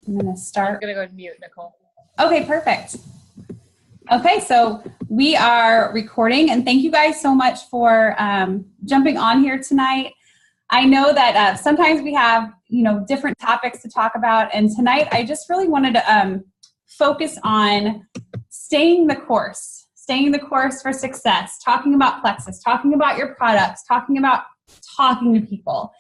I'm going to I'm start. going to go and mute, Nicole. Okay, perfect. Okay, so we are recording, and thank you guys so much for jumping on here tonight. I know that sometimes we have, different topics to talk about, and tonight I just really wanted to focus on staying the course for success, talking about Plexus, talking about your products, talking to people,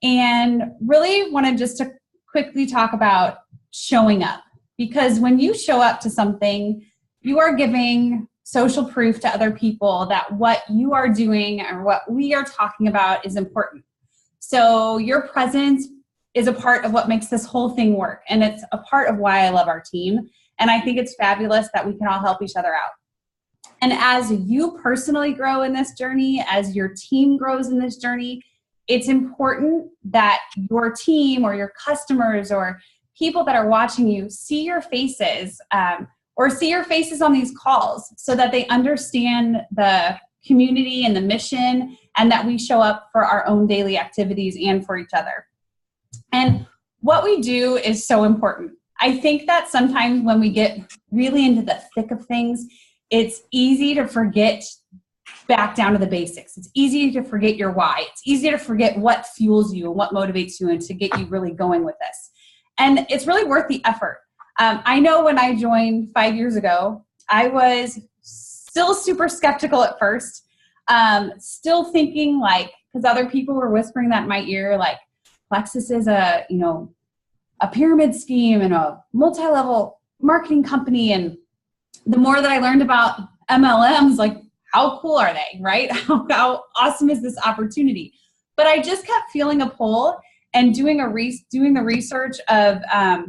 and really wanted just to quickly talk about showing up. Because when you show up to something, you are giving social proof to other people that what you are doing or what we are talking about is important. So your presence is a part of what makes this whole thing work. And it's a part of why I love our team. And I think it's fabulous that we can all help each other out. And as you personally grow in this journey, as your team grows in this journey, it's important that your team or your customers or people that are watching you see your faces or see your faces on these calls so that they understand the community and the mission and that we show up for our own daily activities and for each other. And what we do is so important. I think that sometimes when we get really into the thick of things, it's easy to forget back down to the basics. It's easy to forget your why. It's easy to forget what fuels you and what motivates you and to get you really going with this. And it's really worth the effort. I know when I joined 5 years ago, I was still super skeptical at first, still thinking because other people were whispering that in my ear, Plexus is a pyramid scheme and a multi-level marketing company. And the more that I learned about MLMs, how cool are they, right? How awesome is this opportunity? But I just kept feeling a pull and doing the research of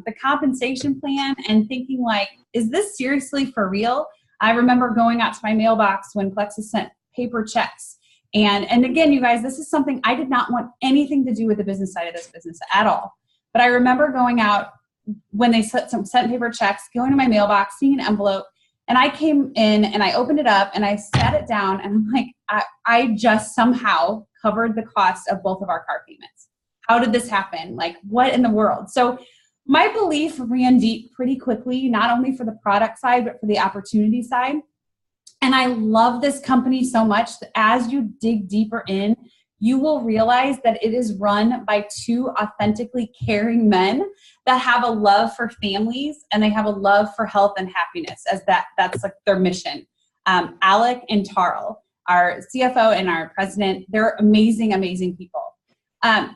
the compensation plan and thinking is this seriously for real? I remember going out to my mailbox when Plexus sent paper checks. And again, you guys, this is something I did not want anything to do with the business side of this business at all. But I remember going out when they sent paper checks, going to my mailbox, seeing an envelope, and I came in and I opened it up and I sat it down and I'm I just somehow covered the cost of both of our car payments. How did this happen? What in the world? So my belief ran deep pretty quickly, not only for the product side, but for the opportunity side. And I love this company so much that as you dig deeper in, you will realize that it is run by two authentically caring men that have a love for families and they have a love for health and happiness as that's their mission. Alec and Tarl, our CFO and our president, they're amazing, amazing people.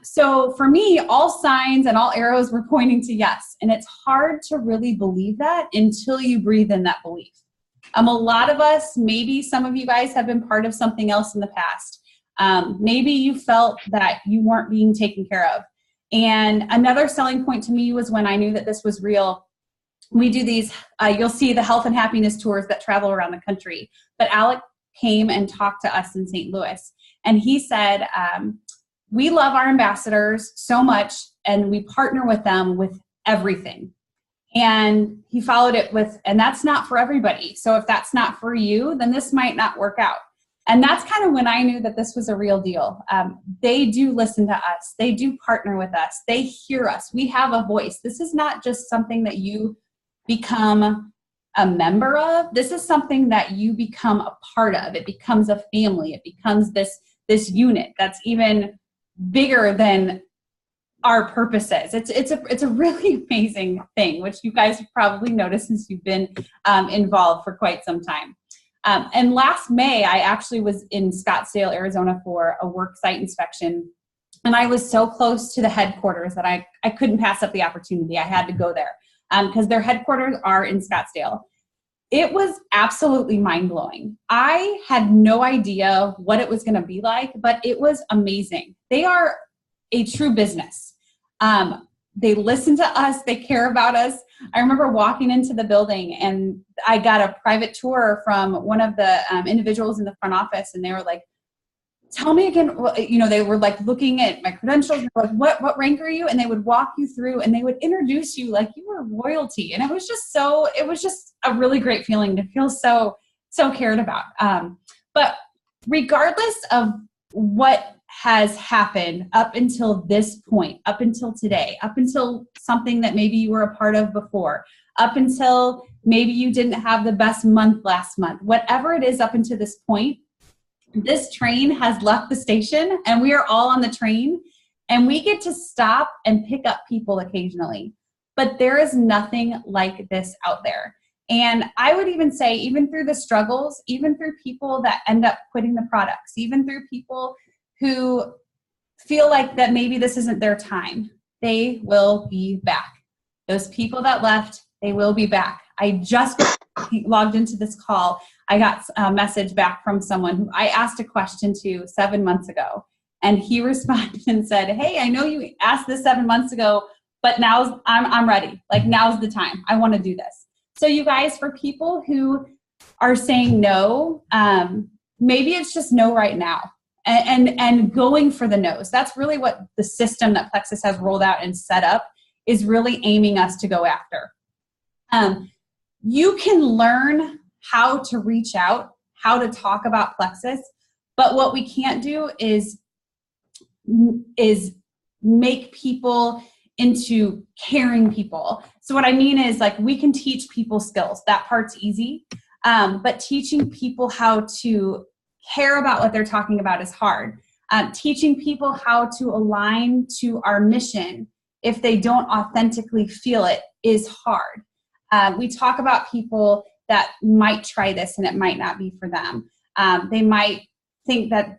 So for me, all signs and all arrows were pointing to yes. And it's hard to really believe that until you breathe in that belief. A lot of us, maybe some of you guys have been part of something else in the past. Maybe you felt that you weren't being taken care of. And another selling point to me was when I knew that this was real. We do these, you'll see the health and happiness tours that travel around the country. But Alec came and talked to us in St. Louis. And he said, we love our ambassadors so much and we partner with them with everything. And he followed it with, and that's not for everybody. So if that's not for you, then this might not work out. And that's kind of when I knew that this was a real deal. They do listen to us. They do partner with us. They hear us. We have a voice. This is not just something that you become a member of. This is something that you become a part of. It becomes a family. It becomes this unit that's even bigger than our purposes. It's a really amazing thing, which you guys have probably noticed since you've been involved for quite some time. And last May, I actually was in Scottsdale, Arizona for a work site inspection. And I was so close to the headquarters that I couldn't pass up the opportunity. I had to go there because their headquarters are in Scottsdale. It was absolutely mind-blowing. I had no idea what it was going to be like, but it was amazing. They are a true business. They listen to us. They care about us. I remember walking into the building and I got a private tour from one of the individuals in the front office, and they were like, tell me again, they were looking at my credentials and like, what rank are you? And they would walk you through and they would introduce you like you were royalty. And it was just a really great feeling to feel so cared about. But regardless of what has happened up until this point, up until today, up until something that maybe you were a part of before, up until maybe you didn't have the best month last month, whatever it is up until this point, this train has left the station and we are all on the train, and we get to stop and pick up people occasionally. But there is nothing like this out there. And I would even say, even through the struggles, even through people that end up quitting the products, even through people who feel like that maybe this isn't their time, they will be back. Those people that left, they will be back. I just logged into this call. I got a message back from someone who I asked a question to 7 months ago. And he responded and said, hey, I know you asked this 7 months ago, but now I'm ready. Like, now's the time. I want to do this. So you guys, for people who are saying no, maybe it's just no right now, and going for the no's. That's really what the system that Plexus has rolled out and set up is really aiming us to go after. You can learn how to reach out, how to talk about Plexus, but what we can't do is make people into caring people. So what I mean is, like, we can teach people skills. That part's easy. But teaching people how to care about what they're talking about is hard. Teaching people how to align to our mission, if they don't authentically feel it, is hard. We talk about people that might try this and it might not be for them. They might think that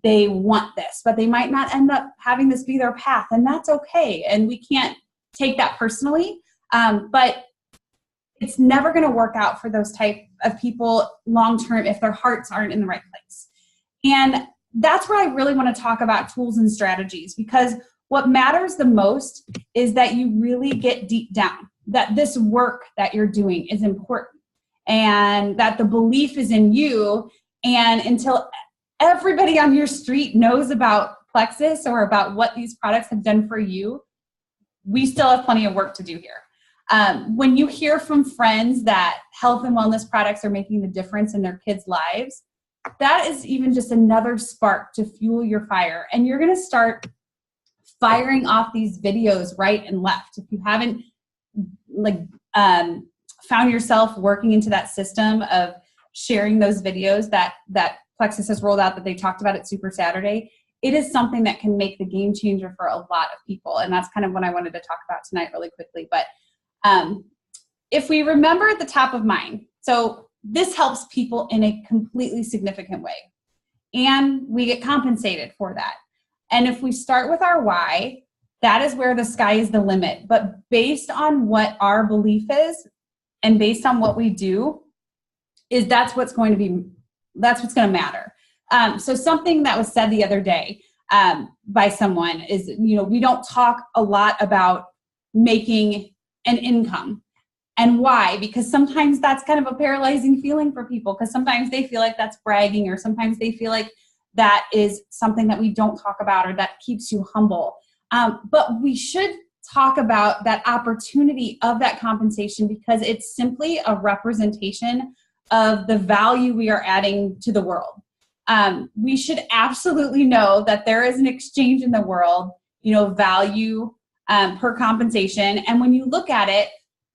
they want this, but they might not end up having this be their path, and that's okay. And we can't take that personally, but it's never going to work out for those type of people long-term if their hearts aren't in the right place. And that's where I really want to talk about tools and strategies, because what matters the most is that you really get deep down, that this work that you're doing is important, and that the belief is in you. And until everybody on your street knows about Plexus or about what these products have done for you, we still have plenty of work to do here. When you hear from friends that health and wellness products are making the difference in their kids' lives, that is even just another spark to fuel your fire. And you're going to start firing off these videos right and left. If you haven't found yourself working into that system of sharing those videos that Plexus has rolled out, that they talked about at Super Saturday, it is something that can make the game changer for a lot of people. And that's kind of what I wanted to talk about tonight really quickly. But if we remember at the top of mind, so this helps people in a completely significant way, and we get compensated for that. And if we start with our why, that is where the sky is the limit. But based on what our belief is and based on what we do, that's what's going to matter. So something that was said the other day by someone is, we don't talk a lot about making an income. And why? Because sometimes that's kind of a paralyzing feeling for people, because sometimes they feel like that's bragging, or sometimes they feel like that is something that we don't talk about or that keeps you humble. But we should talk about that opportunity of that compensation, because it's simply a representation of the value we are adding to the world. We should absolutely know that there is an exchange in the world, value per compensation. And when you look at it,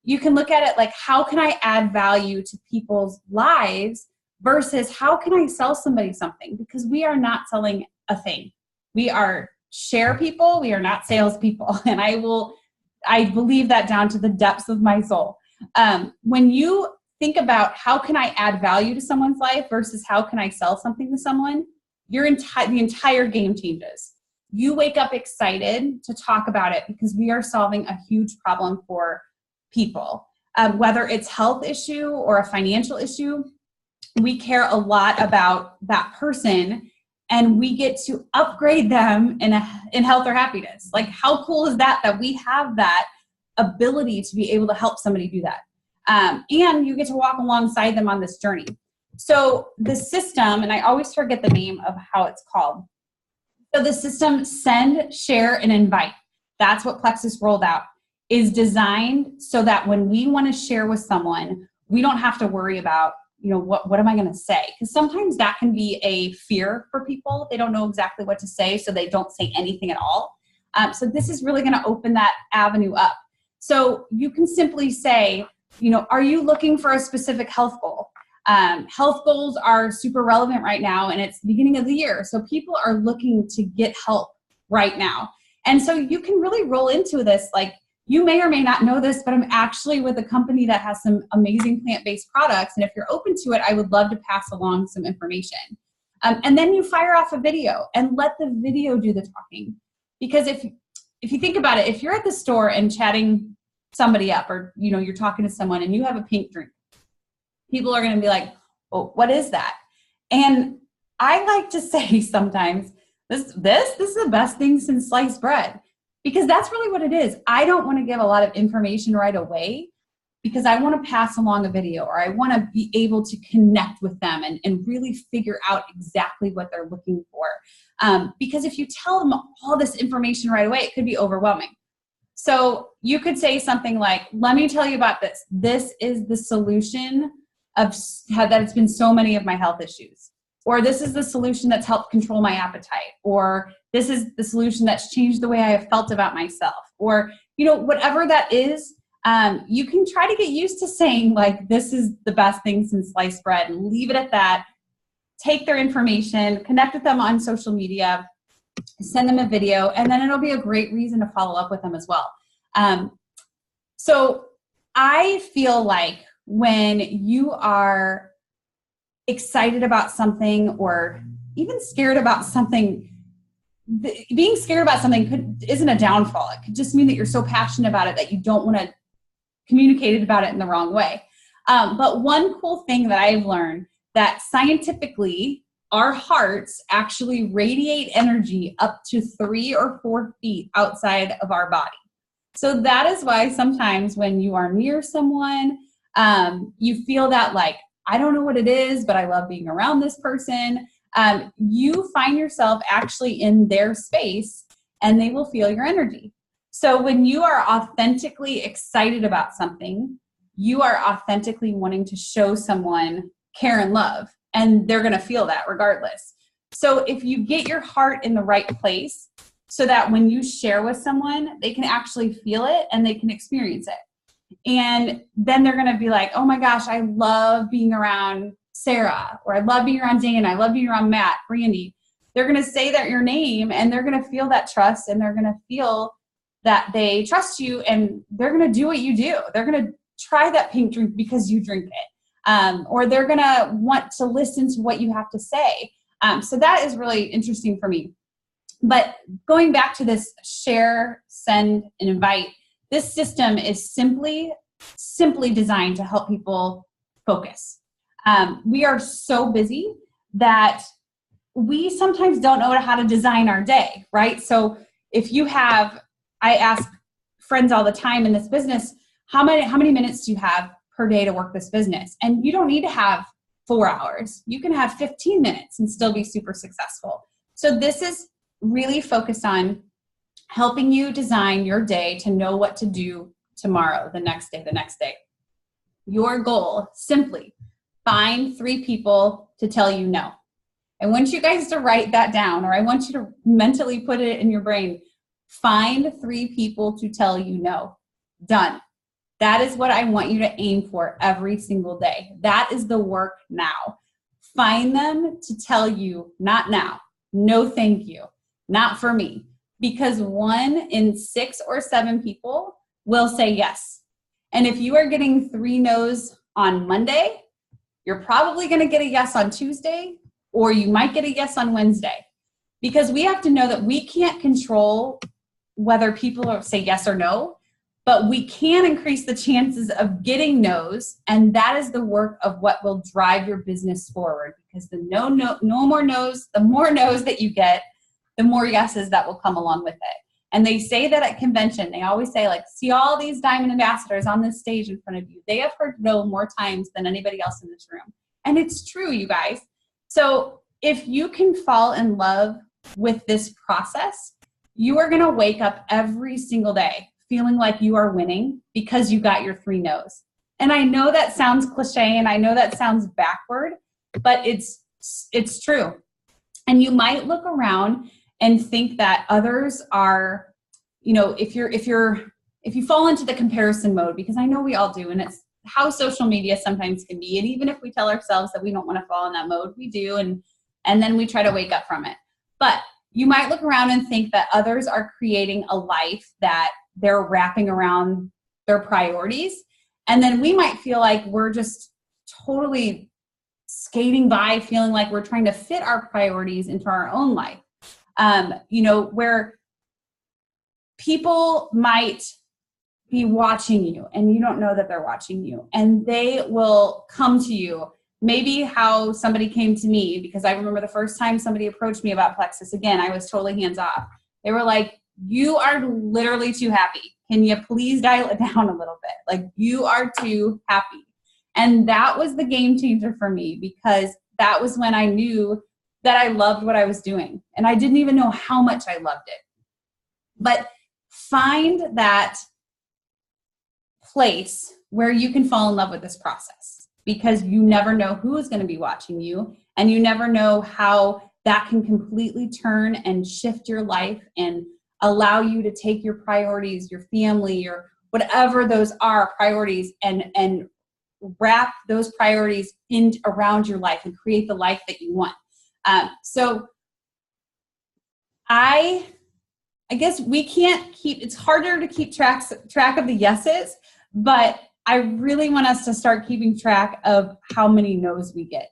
you can look at it like, how can I add value to people's lives versus how can I sell somebody something? Because we are not selling a thing. We are share people. We are not salespeople. And I believe that down to the depths of my soul. When you think about how can I add value to someone's life versus how can I sell something to someone, the entire game changes. You wake up excited to talk about it because we are solving a huge problem for people. Whether it's health issue or a financial issue, we care a lot about that person, and we get to upgrade them in health or happiness. Like, how cool is that we have that ability to be able to help somebody do that? And you get to walk alongside them on this journey. So the system, and I always forget the name of how it's called. So the system send, share, and invite, that's what Plexus rolled out, is designed so that when we want to share with someone, we don't have to worry about what am I going to say? Because sometimes that can be a fear for people. They don't know exactly what to say, so they don't say anything at all. So this is really going to open that avenue up. So you can simply say, are you looking for a specific health goal? Health goals are super relevant right now, and it's the beginning of the year. So people are looking to get help right now. And so you can really roll into this, like, you may or may not know this, but I'm actually with a company that has some amazing plant-based products. And if you're open to it, I would love to pass along some information. And then you fire off a video and let the video do the talking. Because if you think about it, if you're at the store and chatting somebody up, or, you're talking to someone and you have a pink drink, people are going to be like, oh, what is that? And I like to say sometimes, this is the best thing since sliced bread. Because that's really what it is. I don't want to give a lot of information right away, because I want to pass along a video, or I want to be able to connect with them and really figure out exactly what they're looking for. Because if you tell them all this information right away, it could be overwhelming. So you could say something like, let me tell you about this. This is the solution of that it's been so many of my health issues. Or this is the solution that's helped control my appetite. Or this is the solution that's changed the way I have felt about myself. Or, whatever that is, you can try to get used to saying, like, this is the best thing since sliced bread, and leave it at that. Take their information, connect with them on social media, send them a video, and then it'll be a great reason to follow up with them as well. So I feel like when you are excited about something, or even scared about something, being scared about something isn't a downfall. It could just mean that you're so passionate about it that you don't want to communicate about it in the wrong way. But one cool thing that I've learned, that scientifically, our hearts actually radiate energy up to 3 or 4 feet outside of our body. So that is why sometimes when you are near someone, you feel that, like, I don't know what it is, but I love being around this person. You find yourself actually in their space, and they will feel your energy. So when you are authentically excited about something, you are authentically wanting to show someone care and love, and they're going to feel that regardless. So if you get your heart in the right place, so that when you share with someone, they can actually feel it and they can experience it. And then they're going to be like, oh my gosh, I love being around Sarah, or I love being around Dana, I love being around Matt, Brandy. They're going to say that your name, and they're going to feel that trust, and they're going to feel that they trust you, and they're going to do what you do. They're going to try that pink drink because you drink it. Or they're going to want to listen to what you have to say. So that is really interesting for me. But going back to this share, send, and invite, this system is simply designed to help people focus. We are so busy that we sometimes don't know how to design our day, right? So if you have, I ask friends all the time in this business, how many minutes do you have per day to work this business? And you don't need to have 4 hours. You can have 15 minutes and still be super successful. So this is really focused on helping you design your day to know what to do tomorrow, the next day. Your goal, simply find 3 people to tell you no. I want you guys to write that down, or I want you to mentally put it in your brain. Find 3 people to tell you no. Done. That is what I want you to aim for every single day. That is the work now. Find them to tell you, not now, no thank you, not for me. Because 1 in 6 or 7 people will say yes. And if you are getting 3 no's on Monday, you're probably going to get a yes on Tuesday, or you might get a yes on Wednesday. Because we have to know that we can't control whether people say yes or no, but we can increase the chances of getting no's, and that is the work of what will drive your business forward. Because the no more no's, the more no's that you get, the more yeses that will come along with it. And they say that at convention, they always say, like, see all these diamond ambassadors on this stage in front of you. They have heard no more times than anybody else in this room. And it's true, you guys. So if you can fall in love with this process, you are going to wake up every single day feeling like you are winning because you got your 3 no's. And I know that sounds cliche and I know that sounds backward, but it's true. And you might look around and think that others are, you know, if you fall into the comparison mode, because I know we all do, and it's how social media sometimes can be. And even if we tell ourselves that we don't want to fall in that mode, we do. And then we try to wake up from it. But you might look around and think that others are creating a life that they're wrapping around their priorities. And then we might feel like we're just totally skating by, feeling like we're trying to fit our priorities into our own life. You know, where people might be watching you and you don't know that they're watching you, and they will come to you. Maybe how somebody came to me, because I remember the first time somebody approached me about Plexus, again, I was totally hands off. They were like, you are literally too happy. Can you please dial it down a little bit? Like, you are too happy. And that was the game changer for me, because that was when I knew that I loved what I was doing. And I didn't even know how much I loved it. But find that place where you can fall in love with this process, because you never know who is going to be watching you, and you never know how that can completely turn and shift your life and allow you to take your priorities, your family, your whatever those are priorities, and wrap those priorities in around your life and create the life that you want. So I guess we can't keep, it's harder to keep track of the yeses, but I really want us to start keeping track of how many no's we get,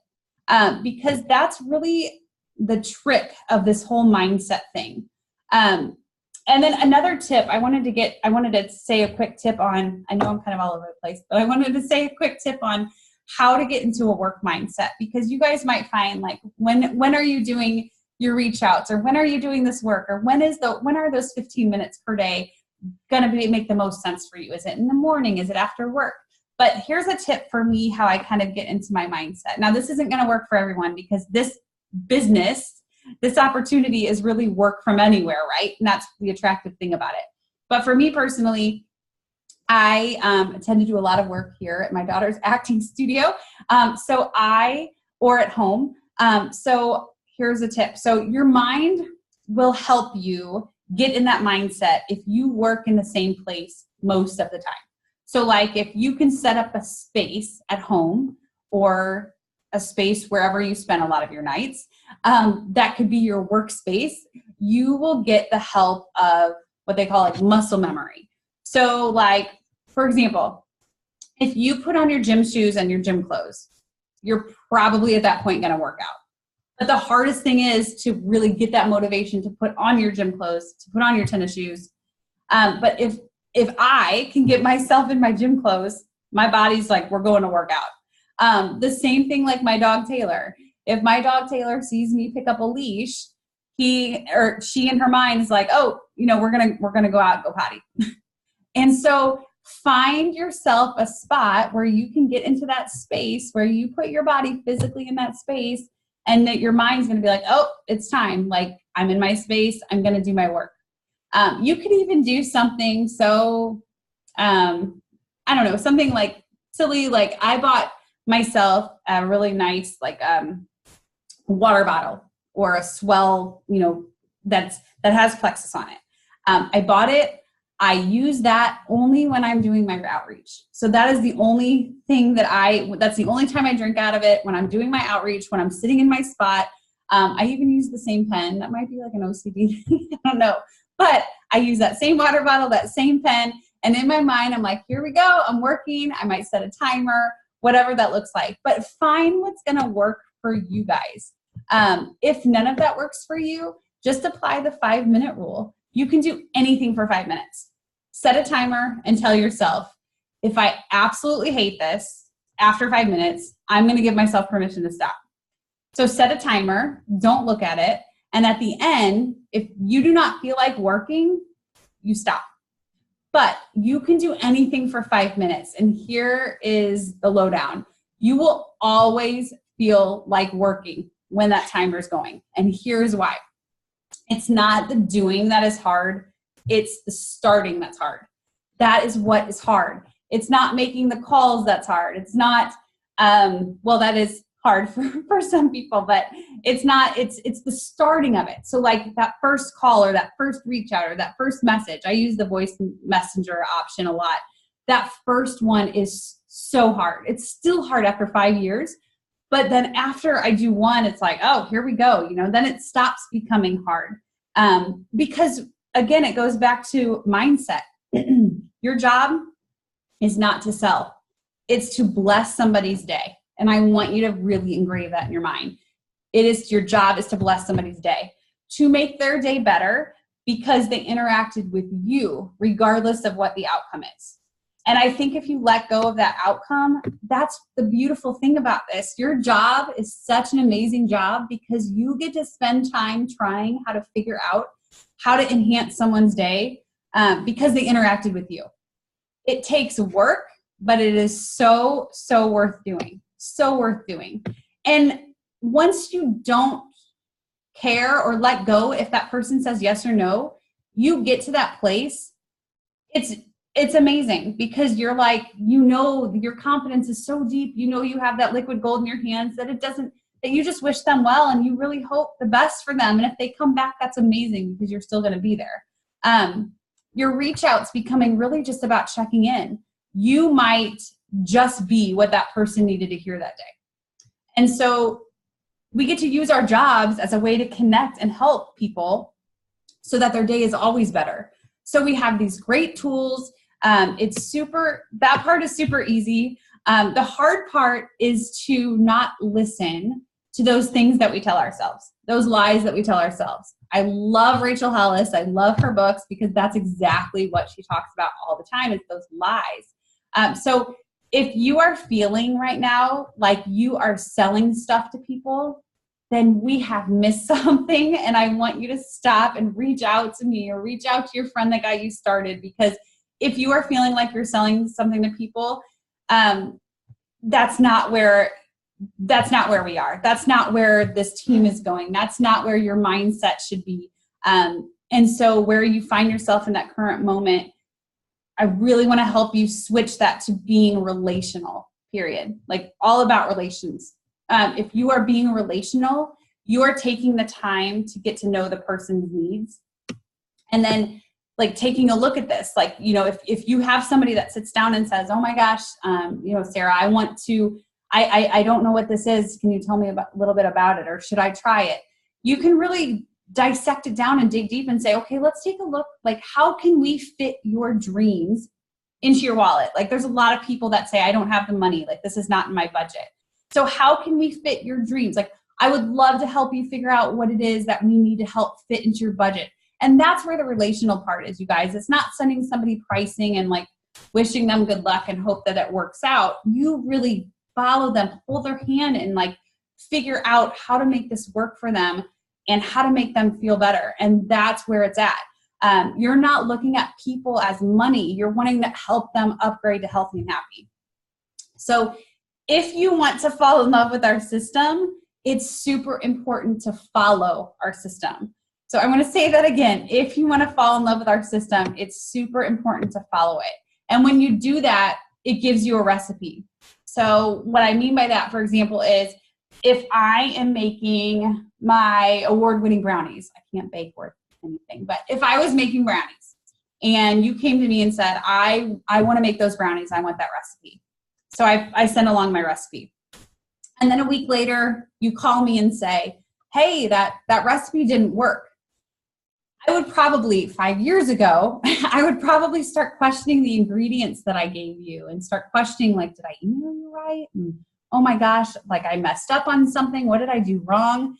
because that's really the trick of this whole mindset thing. And then another tip I wanted to say a quick tip on, I know I'm kind of all over the place, but I wanted to say a quick tip on how to get into a work mindset, because you guys might find, like, when are you doing your reach outs, or when are you doing this work, or when are those 15 minutes per day going to make the most sense for you? Is it in the morning? Is it after work? But here's a tip for me, how I kind of get into my mindset. Now, this isn't going to work for everyone, because this opportunity is really work from anywhere, right? And that's the attractive thing about it. But for me personally, I tend to do a lot of work here at my daughter's acting studio. Or at home. So here's a tip. So your mind will help you get in that mindset if you work in the same place most of the time. So like, if you can set up a space at home, or a space wherever you spend a lot of your nights, that could be your workspace, you will get the help of what they call like muscle memory. So like, for example, if you put on your gym shoes and your gym clothes, you're probably at that point going to work out. But the hardest thing is to really get that motivation to put on your gym clothes, to put on your tennis shoes. But if I can get myself in my gym clothes, my body's like, we're going to work out. The same thing like my dog Taylor. If my dog Taylor sees me pick up a leash, he or she in her mind is like, oh, we're gonna go out and go potty. And so find yourself a spot where you can get into that space, where you put your body physically in that space, and that your mind's going to be like, oh, it's time. Like, I'm in my space. I'm going to do my work. You could even do something so, I don't know, something like silly. Like, I bought myself a really nice, like, water bottle, or a Swell, that has Plexus on it. I bought it. I use that only when I'm doing my outreach. So that is the only thing that's the only time I drink out of it, when I'm doing my outreach, when I'm sitting in my spot. I even use the same pen. That might be like an OCD. I don't know. But I use that same water bottle, that same pen. And in my mind, I'm like, here we go. I'm working. I might set a timer, whatever that looks like. But find what's going to work for you guys. If none of that works for you, just apply the 5-minute rule. You can do anything for 5 minutes. Set a timer and tell yourself, if I absolutely hate this, after 5 minutes, I'm going to give myself permission to stop. So set a timer, don't look at it. And at the end, if you do not feel like working, you stop. But you can do anything for 5 minutes. And here is the lowdown. You will always feel like working when that timer is going. And here's why. It's not the doing that is hard. It's the starting that's hard. That is what is hard. It's not making the calls that's hard. It's not, well, that is hard for some people, but it's not, it's the starting of it. So like that first call or that first reach out or that first message, I use the voice messenger option a lot. That first one is so hard. It's still hard after 5 years. But then after I do one, it's like, oh, here we go. Then it stops becoming hard. Because again, it goes back to mindset. Your job is not to sell. It's to bless somebody's day. And I want you to really engrave that in your mind. Your job is to bless somebody's day, to make their day better because they interacted with you, regardless of what the outcome is. And I think if you let go of that outcome, that's the beautiful thing about this. Your job is such an amazing job because you get to spend time trying how to figure out how to enhance someone's day because they interacted with you. It takes work, but it is so, so worth doing. So worth doing. And once you don't care or let go if that person says yes or no, you get to that place. It's amazing because you're like, your confidence is so deep. You have that liquid gold in your hands that you just wish them well and you really hope the best for them. And if they come back, that's amazing because you're still going to be there. Your reach out's becoming really just about checking in. You might just be what that person needed to hear that day. And so we get to use our jobs as a way to connect and help people so that their day is always better. So we have these great tools. That part is super easy. The hard part is to not listen to those things that we tell ourselves, those lies that we tell ourselves. I love Rachel Hollis. I love her books because that's exactly what she talks about all the time. It's those lies. So if you are feeling right now like you are selling stuff to people, then we have missed something. And I want you to stop and reach out to me or reach out to your friend that got you started. Because if you are feeling like you're selling something to people, that's not where we are. That's not where this team is going. That's not where your mindset should be. And so where you find yourself in that current moment, I really want to help you switch that to being relational, period. Like all about relations. If you are being relational, you are taking the time to get to know the person's needs. And then like taking a look at this, like, if you have somebody that sits down and says, oh my gosh, Sarah, I don't know what this is. Can you tell me a little bit about it? Or should I try it? You can really dissect it down and dig deep and say, okay, let's take a look. Like, how can we fit your dreams into your wallet? Like, there's a lot of people that say, I don't have the money. Like, this is not in my budget. So how can we fit your dreams? Like, I would love to help you figure out what it is that we need to help fit into your budget. And that's where the relational part is, you guys. It's not sending somebody pricing and like wishing them good luck and hope that it works out. You really follow them, hold their hand and like figure out how to make this work for them and how to make them feel better. And that's where it's at. You're not looking at people as money. You're wanting to help them upgrade to healthy and happy. So if you want to fall in love with our system, it's super important to follow our system. So I want to say that again. If you want to fall in love with our system, it's super important to follow it. And when you do that, it gives you a recipe. So what I mean by that, for example, is if I am making my award-winning brownies, I can't bake worth anything, but if I was making brownies and you came to me and said, I want to make those brownies, I want that recipe. So I send along my recipe. And then a week later, you call me and say, hey, that recipe didn't work. I would probably, 5 years ago, I would probably start questioning the ingredients that I gave you and start questioning, like, did I email you right? And oh my gosh, like I messed up on something. What did I do wrong?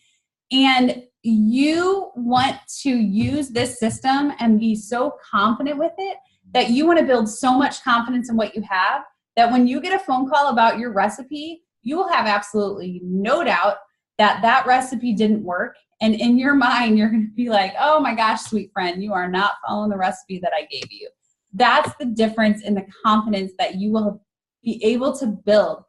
And you want to use this system and be so confident with it that you want to build so much confidence in what you have that when you get a phone call about your recipe, you will have absolutely no doubt that that recipe didn't work. And in your mind, you're going to be like, oh my gosh, sweet friend, you are not following the recipe that I gave you. That's the difference in the confidence that you will be able to build.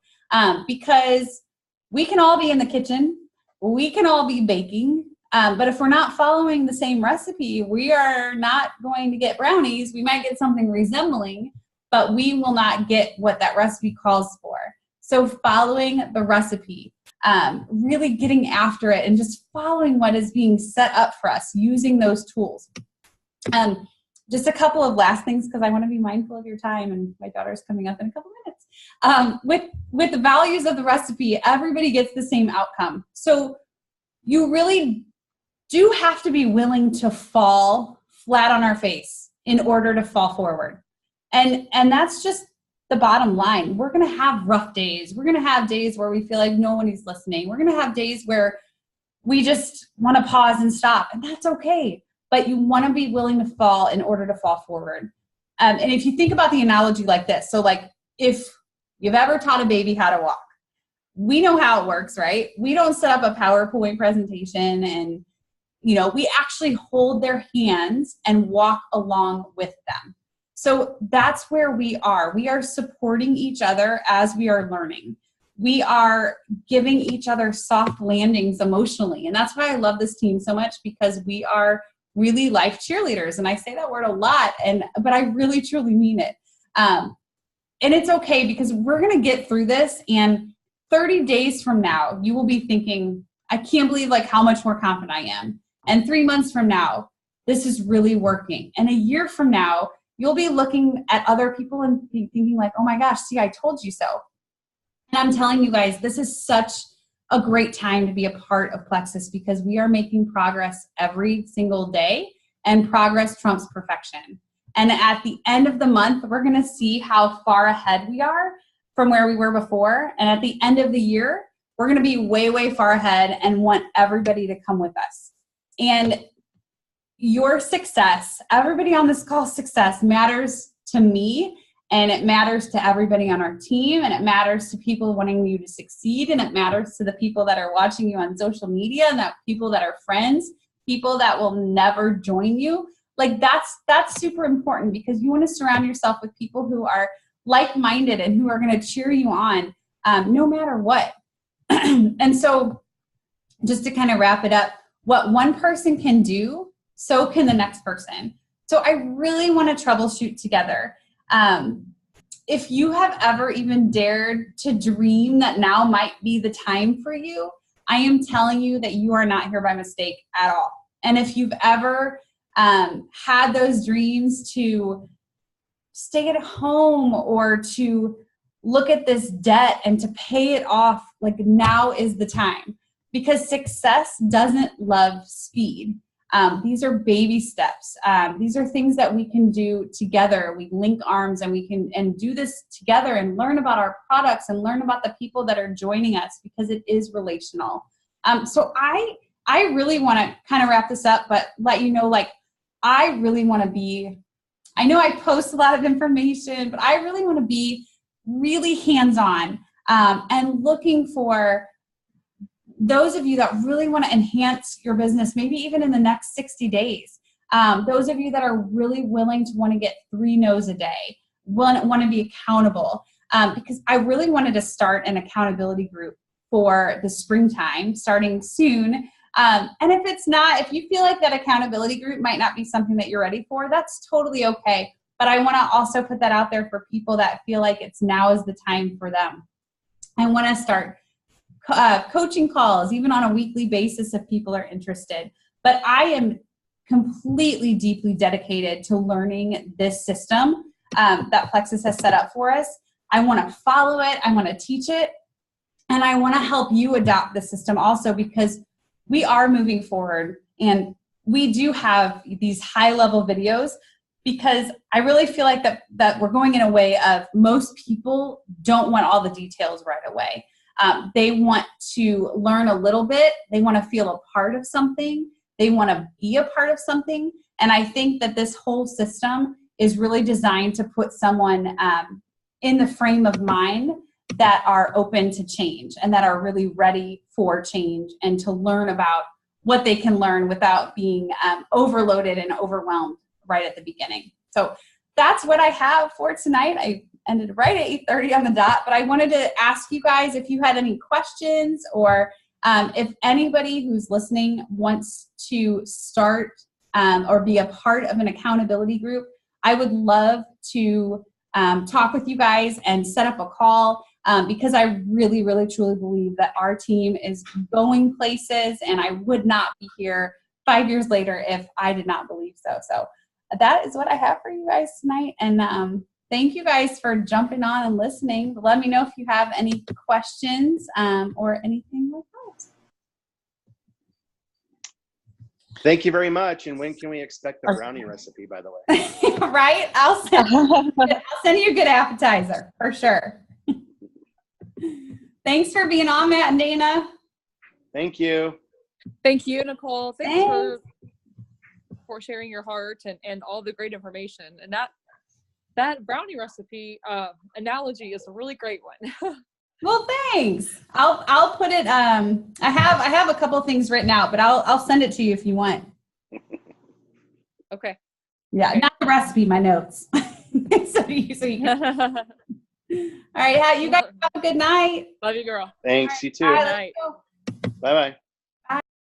Because we can all be in the kitchen, we can all be baking, but if we're not following the same recipe, we are not going to get brownies. We might get something resembling, but we will not get what that recipe calls for. So following the recipe, really getting after it and just following what is being set up for us, using those tools. Just a couple of last things, because I want to be mindful of your time, and my daughter's coming up in a couple minutes. With the values of the recipe, everybody gets the same outcome. So you really do have to be willing to fall flat on our face in order to fall forward. And that's just the bottom line. We're going to have rough days. We're going to have days where we feel like no one is listening. We're going to have days where we just want to pause and stop, and that's okay. But you want to be willing to fall in order to fall forward. And if you think about the analogy like this, so like if you've ever taught a baby how to walk, we know how it works, right? We don't set up a PowerPoint presentation and, we actually hold their hands and walk along with them. So that's where we are. We are supporting each other as we are learning. We are giving each other soft landings emotionally. And that's why I love this team so much, because we are really life cheerleaders. And I say that word a lot, but I really truly mean it. And it's okay, because we're going to get through this. And 30 days from now, you will be thinking, I can't believe how much more confident I am. And 3 months from now, this is really working. And a year from now, you'll be looking at other people and be thinking oh my gosh, see, I told you so. And I'm telling you guys, this is such a great time to be a part of Plexus, because we are making progress every single day, and progress trumps perfection. And at the end of the month, we're going to see how far ahead we are from where we were before. And at the end of the year, we're going to be way, way far ahead and want everybody to come with us. And your success, everybody on this call's success, matters to me, and it matters to everybody on our team, and it matters to people wanting you to succeed, and it matters to the people that are watching you on social media, and that people that are friends, people that will never join you. That's super important, because you want to surround yourself with people who are like-minded and who are going to cheer you on no matter what. And so just to kind of wrap it up, what one person can do, so can the next person. So I really want to troubleshoot together. If you have ever even dared to dream that now might be the time for you, I am telling you that you are not here by mistake at all. And if you've ever had those dreams to stay at home or to look at this debt and to pay it off, now is the time. Because success doesn't love speed. These are baby steps. These are things that we can do together. We link arms and we can do this together and learn about our products and learn about the people that are joining us, because it is relational. So I really want to kind of wrap this up, but let you know, I really want to be, I know I post a lot of information, but I really want to be really hands-on and looking for those of you that really want to enhance your business, maybe even in the next 60 days. Those of you that are really willing to want to get 3 no's a day, want to be accountable. Because I really wanted to start an accountability group for the springtime, starting soon. And if you feel like that accountability group might not be something that you're ready for, that's totally okay. But I want to also put that out there for people that feel like now is the time for them. I want to start coaching calls, even on a weekly basis if people are interested. But I am completely, deeply dedicated to learning this system that Plexus has set up for us. I want to follow it. I want to teach it. And I want to help you adopt the system also, because we are moving forward. And we do have these high-level videos, because I really feel like that we're going in a way of most people don't want all the details right away. They want to learn a little bit. They want to feel a part of something. They want to be a part of something. And I think that this whole system is really designed to put someone in the frame of mind that are open to change and that are really ready for change and to learn about what they can learn without being overloaded and overwhelmed right at the beginning. So that's what I have for tonight. I ended right at 8:30 on the dot, but I wanted to ask you guys if you had any questions, or if anybody who's listening wants to start or be a part of an accountability group. I would love to talk with you guys and set up a call because I really, really, truly believe that our team is going places, and I would not be here 5 years later if I did not believe so. So that is what I have for you guys tonight. And thank you guys for jumping on and listening. Let me know if you have any questions or anything like that. Thank you very much. And when can we expect the brownie recipe, by the way? Right? I'll send you a good appetizer for sure. Thanks for being on, Matt and Dana. Thank you. Thank you, Nicole. Thanks for sharing your heart and all the great information. And that brownie recipe analogy is a really great one. Well, thanks. I'll put it. I have a couple things written out, but I'll send it to you if you want. Okay. Yeah, okay. Not the recipe, my notes. so you can. All right, you guys have a good night. Love you, girl. Thanks. Right, You too. Good night. Bye-bye.